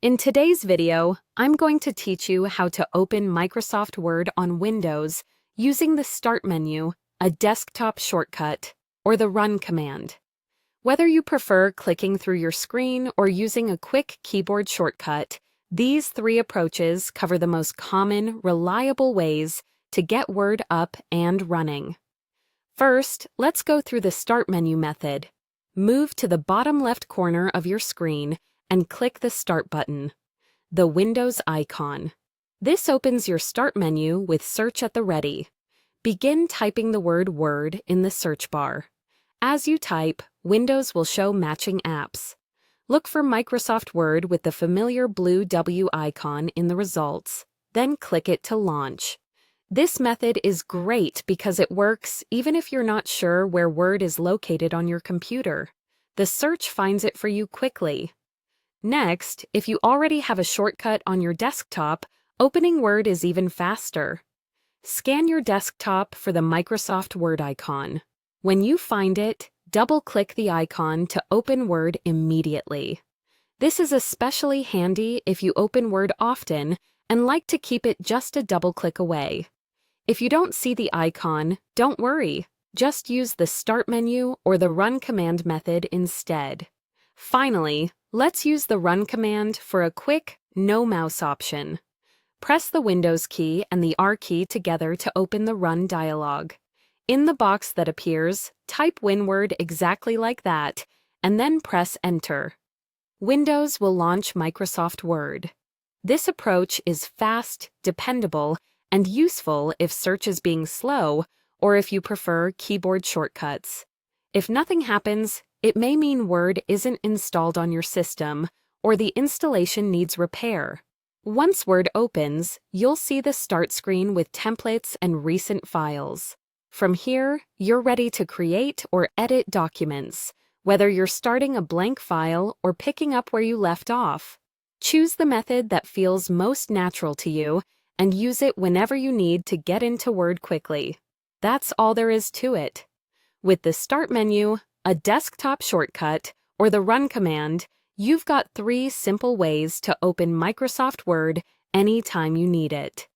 In today's video, I'm going to teach you how to open Microsoft Word on Windows using the Start menu, a desktop shortcut, or the Run command. Whether you prefer clicking through your screen or using a quick keyboard shortcut, these three approaches cover the most common, reliable ways to get Word up and running. First, let's go through the Start menu method. Move to the bottom left corner of your screen and click the Start button, the Windows icon. This opens your Start menu with Search at the ready. Begin typing the word Word in the search bar. As you type, Windows will show matching apps. Look for Microsoft Word with the familiar blue W icon in the results, then click it to launch. This method is great because it works even if you're not sure where Word is located on your computer. The search finds it for you quickly. Next, if you already have a shortcut on your desktop, opening Word is even faster. Scan your desktop for the Microsoft Word icon. When you find it, double-click the icon to open Word immediately. This is especially handy if you open Word often and like to keep it just a double-click away. If you don't see the icon, don't worry. Just use the Start menu or the Run command method instead. Finally, let's use the Run command for a quick no mouse option. Press the Windows key and the R key together to open the Run dialog. In the box that appears, type WinWord exactly like that, and then press Enter. Windows will launch Microsoft Word. This approach is fast, dependable, and useful if search is being slow or if you prefer keyboard shortcuts. If nothing happens, it may mean Word isn't installed on your system, or the installation needs repair. Once Word opens, you'll see the Start screen with templates and recent files. From here, you're ready to create or edit documents, whether you're starting a blank file or picking up where you left off. Choose the method that feels most natural to you and use it whenever you need to get into Word quickly. That's all there is to it. With the Start menu, a desktop shortcut, or the Run command, you've got three simple ways to open Microsoft Word anytime you need it.